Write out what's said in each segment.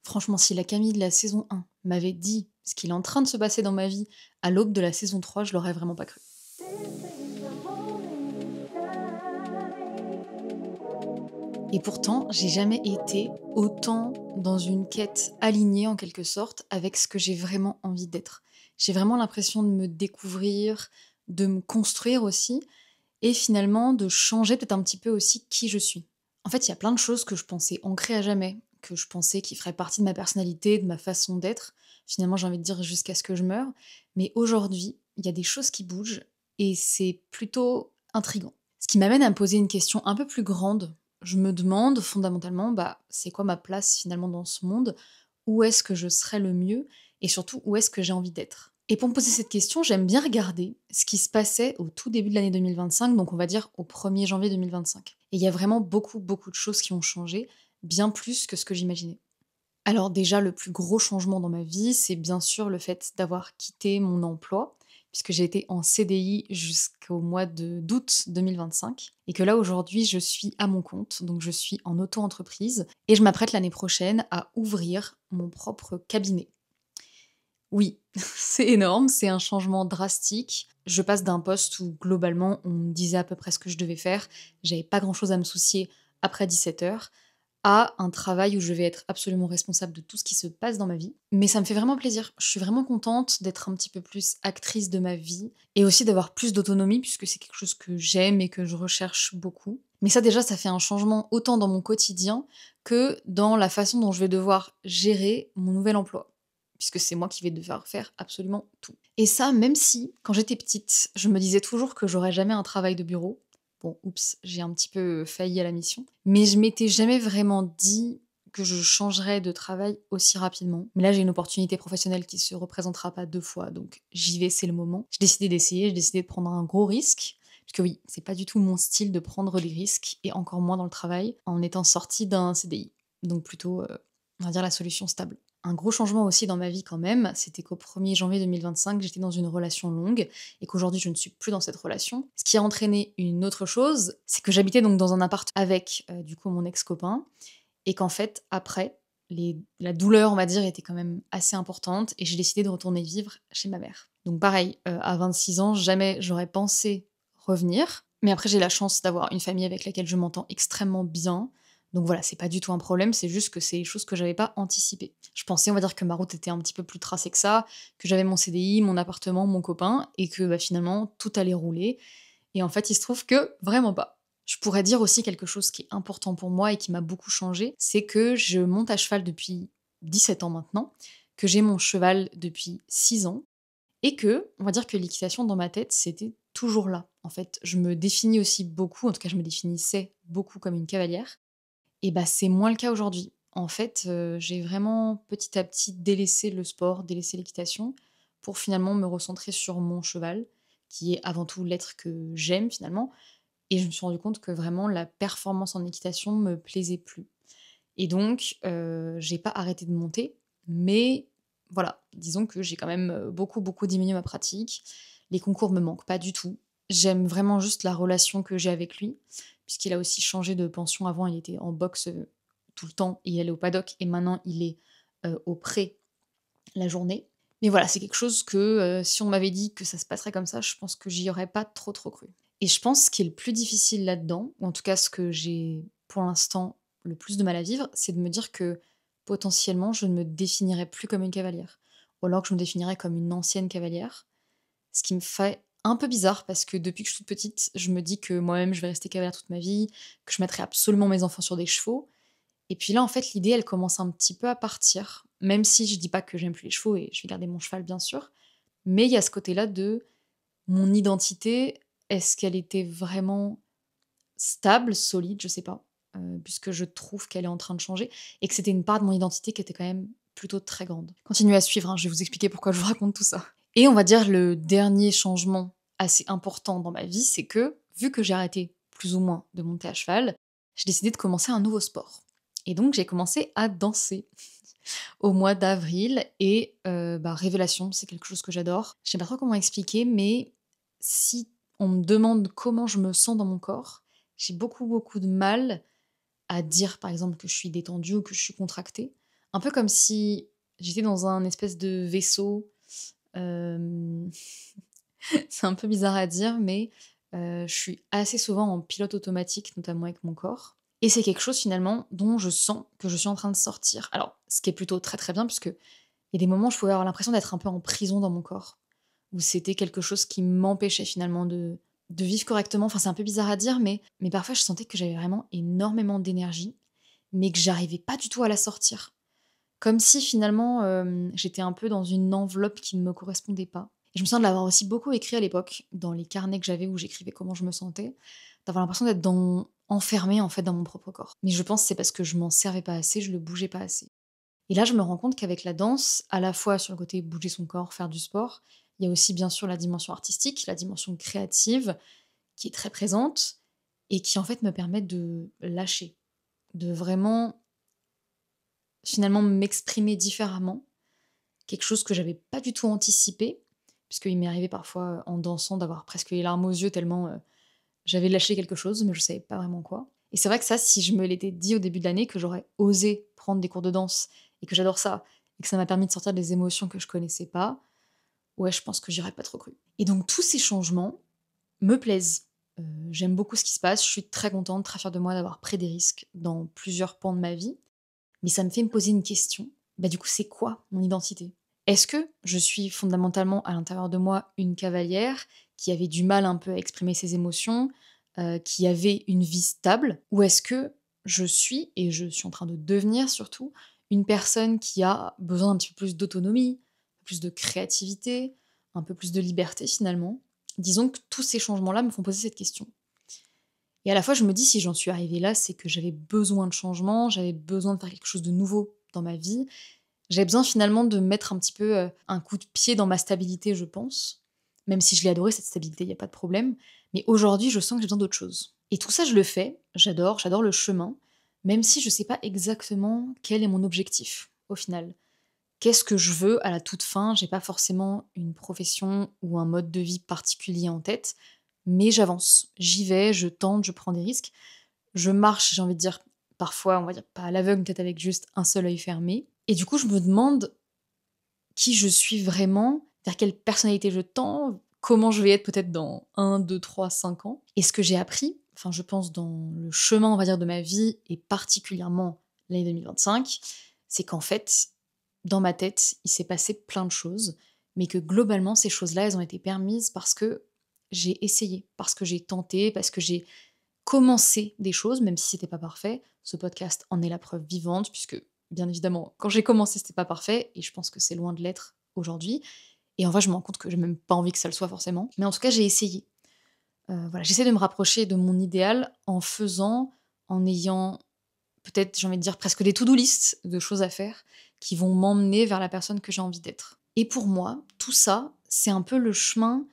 Franchement, si la Camille de la saison 1 m'avait dit ce qu'il est en train de se passer dans ma vie à l'aube de la saison 3, je l'aurais vraiment pas cru. Et pourtant, j'ai jamais été autant dans une quête alignée en quelque sorte avec ce que j'ai vraiment envie d'être. J'ai vraiment l'impression de me découvrir, de me construire aussi et finalement de changer peut-être un petit peu aussi qui je suis. En fait, il y a plein de choses que je pensais ancrées à jamais, que je pensais qui feraient partie de ma personnalité, de ma façon d'être. Finalement, j'ai envie de dire jusqu'à ce que je meure. Mais aujourd'hui, il y a des choses qui bougent et c'est plutôt intriguant. Ce qui m'amène à me poser une question un peu plus grande. Je me demande fondamentalement, c'est quoi ma place finalement dans ce monde? Où est-ce que je serais le mieux? Et surtout, où est-ce que j'ai envie d'être? Et pour me poser cette question, j'aime bien regarder ce qui se passait au tout début de l'année 2025, donc on va dire au 1er janvier 2025. Et il y a vraiment beaucoup, beaucoup de choses qui ont changé, bien plus que ce que j'imaginais. Alors déjà, le plus gros changement dans ma vie, c'est bien sûr le fait d'avoir quitté mon emploi, puisque j'ai été en CDI jusqu'au mois d'août 2025, et que là aujourd'hui, je suis à mon compte, donc je suis en auto-entreprise, et je m'apprête l'année prochaine à ouvrir mon propre cabinet. Oui, c'est énorme, c'est un changement drastique. Je passe d'un poste où globalement on me disait à peu près ce que je devais faire, j'avais pas grand-chose à me soucier après 17 heures, à un travail où je vais être absolument responsable de tout ce qui se passe dans ma vie. Mais ça me fait vraiment plaisir. Je suis vraiment contente d'être un petit peu plus actrice de ma vie et aussi d'avoir plus d'autonomie puisque c'est quelque chose que j'aime et que je recherche beaucoup. Mais ça déjà, ça fait un changement autant dans mon quotidien que dans la façon dont je vais devoir gérer mon nouvel emploi puisque c'est moi qui vais devoir faire absolument tout. Et ça, même si, quand j'étais petite, je me disais toujours que j'aurais jamais un travail de bureau. Bon, oups, j'ai un petit peu failli à la mission. Mais je m'étais jamais vraiment dit que je changerais de travail aussi rapidement. Mais là, j'ai une opportunité professionnelle qui se représentera pas 2 fois, donc j'y vais, c'est le moment. J'ai décidé d'essayer, j'ai décidé de prendre un gros risque. Parce que oui, c'est pas du tout mon style de prendre des risques, et encore moins dans le travail, en étant sortie d'un CDI. Donc plutôt, on va dire la solution stable. Un gros changement aussi dans ma vie quand même, c'était qu'au 1er janvier 2025, j'étais dans une relation longue et qu'aujourd'hui je ne suis plus dans cette relation. Ce qui a entraîné une autre chose, c'est que j'habitais donc dans un appart avec du coup mon ex-copain et qu'en fait après, la douleur on va dire était quand même assez importante et j'ai décidé de retourner vivre chez ma mère. Donc pareil, à 26 ans, jamais j'aurais pensé revenir. Mais après j'ai la chance d'avoir une famille avec laquelle je m'entends extrêmement bien. Donc voilà, c'est pas du tout un problème, c'est juste que c'est des choses que j'avais pas anticipées. Je pensais, on va dire, que ma route était un petit peu plus tracée que ça, que j'avais mon CDI, mon appartement, mon copain, et que finalement tout allait rouler. Et en fait, il se trouve que vraiment pas. Je pourrais dire aussi quelque chose qui est important pour moi et qui m'a beaucoup changé, c'est que je monte à cheval depuis 17 ans maintenant, que j'ai mon cheval depuis 6 ans, et que, on va dire que l'équitation dans ma tête, c'était toujours là. En fait, je me définis aussi beaucoup, en tout cas je me définissais beaucoup comme une cavalière, et c'est moins le cas aujourd'hui. En fait, j'ai vraiment petit à petit délaissé le sport, délaissé l'équitation pour finalement me recentrer sur mon cheval, qui est avant tout l'être que j'aime finalement, et je me suis rendu compte que vraiment la performance en équitation me plaisait plus. Et donc, j'ai pas arrêté de monter, mais voilà, disons que j'ai quand même, beaucoup, beaucoup diminué ma pratique. Les concours me manquent pas du tout. J'aime vraiment juste la relation que j'ai avec lui, puisqu'il a aussi changé de pension. Avant, il était en boxe, tout le temps et il allait au paddock, et maintenant il est, au pré la journée. Mais voilà, c'est quelque chose que, si on m'avait dit que ça se passerait comme ça, je pense que j'y aurais pas trop, trop cru. Et je pense ce qui est le plus difficile là-dedans, ou en tout cas ce que j'ai pour l'instant le plus de mal à vivre, c'est de me dire que potentiellement je ne me définirais plus comme une cavalière. Ou alors que je me définirais comme une ancienne cavalière. Ce qui me fait un peu bizarre parce que depuis que je suis toute petite, je me dis que moi-même je vais rester cavalière toute ma vie, que je mettrai absolument mes enfants sur des chevaux. Et puis là, en fait, l'idée, elle commence un petit peu à partir, même si je dis pas que j'aime plus les chevaux et je vais garder mon cheval, bien sûr. Mais il y a ce côté-là de mon identité, est-ce qu'elle était vraiment stable, solide, je sais pas, puisque je trouve qu'elle est en train de changer et que c'était une part de mon identité qui était quand même plutôt très grande. Continuez à suivre, hein, je vais vous expliquer pourquoi je vous raconte tout ça. Et on va dire le dernier changement assez important dans ma vie, c'est que, vu que j'ai arrêté plus ou moins de monter à cheval, j'ai décidé de commencer un nouveau sport. Et donc j'ai commencé à danser au mois d'avril et révélation, c'est quelque chose que j'adore. Je sais pas trop comment expliquer, mais si on me demande comment je me sens dans mon corps, j'ai beaucoup, beaucoup de mal à dire, par exemple, que je suis détendue ou que je suis contractée. Un peu comme si j'étais dans un espèce de vaisseau, hem, c'est un peu bizarre à dire, mais je suis assez souvent en pilote automatique, notamment avec mon corps et c'est quelque chose finalement dont je sens que je suis en train de sortir. Alors, ce qui est plutôt très, très bien puisque il y a des moments où je pouvais avoir l'impression d'être un peu en prison dans mon corps, où c'était quelque chose qui m'empêchait finalement de vivre correctement. Enfin, c'est un peu bizarre à dire, mais parfois je sentais que j'avais vraiment énormément d'énergie, mais que j'arrivais pas du tout à la sortir. Comme si finalement, j'étais un peu dans une enveloppe qui ne me correspondait pas. Et je me souviens de l'avoir aussi beaucoup écrit à l'époque, dans les carnets que j'avais où j'écrivais comment je me sentais, d'avoir l'impression d'être enfermée en fait dans mon propre corps. Mais je pense que c'est parce que je m'en servais pas assez, je le bougeais pas assez. Et là, je me rends compte qu'avec la danse, à la fois sur le côté bouger son corps, faire du sport, il y a aussi bien sûr la dimension artistique, la dimension créative qui est très présente et qui en fait me permet de lâcher, de vraiment finalement m'exprimer différemment, quelque chose que j'avais pas du tout anticipé, puisqu'il m'est arrivé parfois en dansant d'avoir presque les larmes aux yeux tellement j'avais lâché quelque chose, mais je savais pas vraiment quoi. Et c'est vrai que ça, si je me l'étais dit au début de l'année, que j'aurais osé prendre des cours de danse et que j'adore ça, et que ça m'a permis de sortir des émotions que je connaissais pas, ouais, je pense que j'y aurais pas trop cru. Et donc tous ces changements me plaisent. J'aime beaucoup ce qui se passe, je suis très contente, très fière de moi d'avoir pris des risques dans plusieurs pans de ma vie, mais ça me fait me poser une question. Bah du coup, c'est quoi mon identité? Est-ce que je suis fondamentalement à l'intérieur de moi une cavalière qui avait du mal un peu à exprimer ses émotions, qui avait une vie stable? Ou est-ce que je suis, et je suis en train de devenir surtout, une personne qui a besoin d'un petit peu plus d'autonomie, plus de créativité, un peu plus de liberté finalement? Disons que tous ces changements-là me font poser cette question. Et à la fois, je me dis, si j'en suis arrivée là, c'est que j'avais besoin de changement, j'avais besoin de faire quelque chose de nouveau dans ma vie. J'avais besoin finalement de mettre un petit peu un coup de pied dans ma stabilité, je pense. Même si je l'ai adorée, cette stabilité, il n'y a pas de problème. Mais aujourd'hui, je sens que j'ai besoin d'autre chose. Et tout ça, je le fais. J'adore le chemin. Même si je ne sais pas exactement quel est mon objectif, au final. Qu'est-ce que je veux à la toute fin? J'ai pas forcément une profession ou un mode de vie particulier en tête, mais j'avance. J'y vais, je tente, je prends des risques. Je marche, j'ai envie de dire, parfois, on va dire pas à l'aveugle, peut-être avec juste un seul œil fermé. Et du coup, je me demande qui je suis vraiment, vers quelle personnalité je tends, comment je vais être peut-être dans 1, 2, 3, 5 ans. Et ce que j'ai appris, enfin je pense dans le chemin, on va dire, de ma vie, et particulièrement l'année 2025, c'est qu'en fait, dans ma tête, il s'est passé plein de choses, mais que globalement, ces choses-là, elles ont été permises parce que j'ai essayé, parce que j'ai tenté, parce que j'ai commencé des choses, même si c'était pas parfait. Ce podcast en est la preuve vivante, puisque bien évidemment, quand j'ai commencé, c'était pas parfait, et je pense que c'est loin de l'être aujourd'hui. Et en vrai, je me rends compte que j'ai même pas envie que ça le soit forcément. Mais en tout cas, j'ai essayé. Voilà, j'essaie de me rapprocher de mon idéal en faisant, en ayant peut-être, j'ai envie de dire, presque des to-do list de choses à faire qui vont m'emmener vers la personne que j'ai envie d'être. Et pour moi, tout ça, c'est un peu le chemin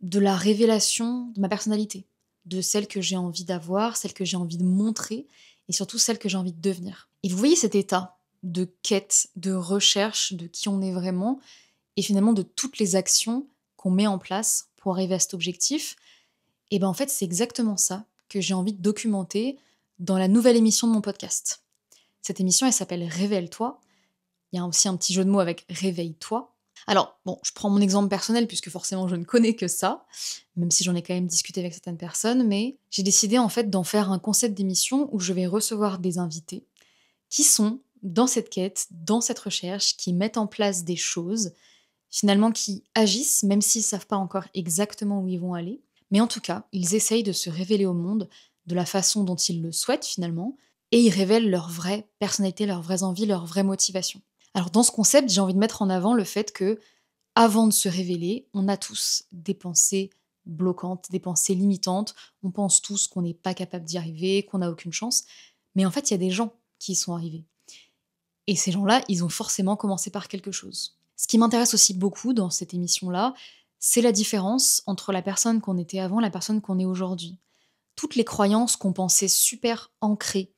de la révélation de ma personnalité, de celle que j'ai envie d'avoir, celle que j'ai envie de montrer, et surtout celle que j'ai envie de devenir. Et vous voyez cet état de quête, de recherche de qui on est vraiment, et finalement de toutes les actions qu'on met en place pour arriver à cet objectif, et ben en fait c'est exactement ça que j'ai envie de documenter dans la nouvelle émission de mon podcast. Cette émission, elle s'appelle Révèle-toi. Il y a aussi un petit jeu de mots avec Réveille-toi. Alors, bon, je prends mon exemple personnel puisque forcément je ne connais que ça, même si j'en ai quand même discuté avec certaines personnes, mais j'ai décidé en fait d'en faire un concept d'émission où je vais recevoir des invités qui sont dans cette quête, dans cette recherche, qui mettent en place des choses, finalement qui agissent, même s'ils ne savent pas encore exactement où ils vont aller, mais en tout cas, ils essayent de se révéler au monde de la façon dont ils le souhaitent finalement, et ils révèlent leur vraie personnalité, leurs vraies envies, leurs vraies motivations. Alors dans ce concept, j'ai envie de mettre en avant le fait que, avant de se révéler, on a tous des pensées bloquantes, des pensées limitantes. On pense tous qu'on n'est pas capable d'y arriver, qu'on n'a aucune chance. Mais en fait, il y a des gens qui y sont arrivés. Et ces gens-là, ils ont forcément commencé par quelque chose. Ce qui m'intéresse aussi beaucoup dans cette émission-là, c'est la différence entre la personne qu'on était avant et la personne qu'on est aujourd'hui. Toutes les croyances qu'on pensait super ancrées,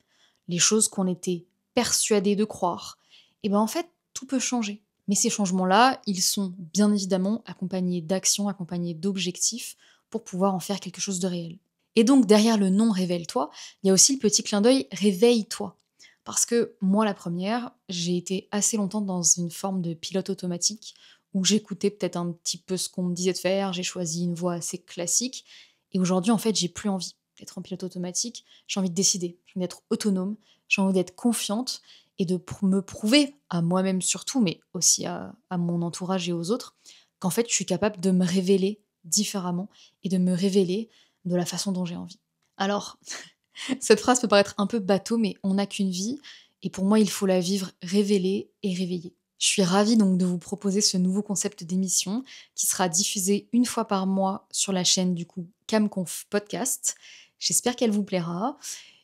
les choses qu'on était persuadé de croire, et ben en fait, tout peut changer. Mais ces changements-là, ils sont bien évidemment accompagnés d'actions, accompagnés d'objectifs pour pouvoir en faire quelque chose de réel. Et donc derrière le nom Révèle-toi, il y a aussi le petit clin d'œil Réveille-toi. Parce que moi, la première, j'ai été assez longtemps dans une forme de pilote automatique où j'écoutais peut-être un petit peu ce qu'on me disait de faire, j'ai choisi une voie assez classique. Et aujourd'hui, en fait, j'ai plus envie d'être en pilote automatique. J'ai envie de décider, j'ai envie d'être autonome, j'ai envie d'être confiante et de me prouver à moi-même surtout, mais aussi à mon entourage et aux autres, qu'en fait, je suis capable de me révéler différemment et de me révéler de la façon dont j'ai envie. Alors, cette phrase peut paraître un peu bateau, mais on n'a qu'une vie, et pour moi, il faut la vivre révélée et réveillée. Je suis ravie donc de vous proposer ce nouveau concept d'émission qui sera diffusé une fois par mois sur la chaîne du coup Camconf Podcast. J'espère qu'elle vous plaira.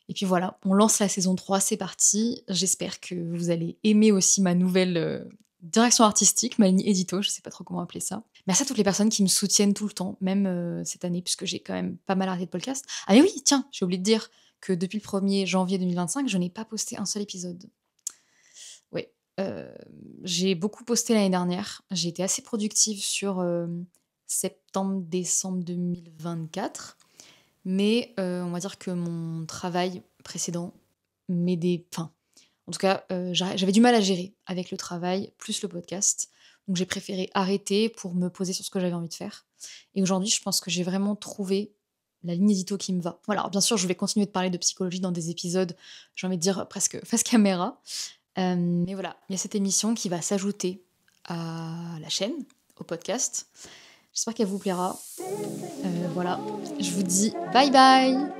Et puis voilà, on lance la saison 3, c'est parti. J'espère que vous allez aimer aussi ma nouvelle direction artistique, ma ligne édito, je sais pas trop comment appeler ça. Merci à toutes les personnes qui me soutiennent tout le temps, même cette année, puisque j'ai quand même pas mal arrêté de podcast. Ah mais oui, tiens, j'ai oublié de dire que depuis le 1er janvier 2025, je n'ai pas posté un seul épisode. Oui, j'ai beaucoup posté l'année dernière. J'ai été assez productive sur septembre-décembre 2024. Mais on va dire que mon travail précédent m'aidait, enfin, en tout cas, j'avais du mal à gérer avec le travail plus le podcast. Donc j'ai préféré arrêter pour me poser sur ce que j'avais envie de faire. Et aujourd'hui, je pense que j'ai vraiment trouvé la ligne édito qui me va. Voilà, alors bien sûr, je vais continuer de parler de psychologie dans des épisodes, j'ai envie de dire presque face caméra. Mais voilà, il y a cette émission qui va s'ajouter à la chaîne, au podcast. J'espère qu'elle vous plaira. Voilà, je vous dis bye bye.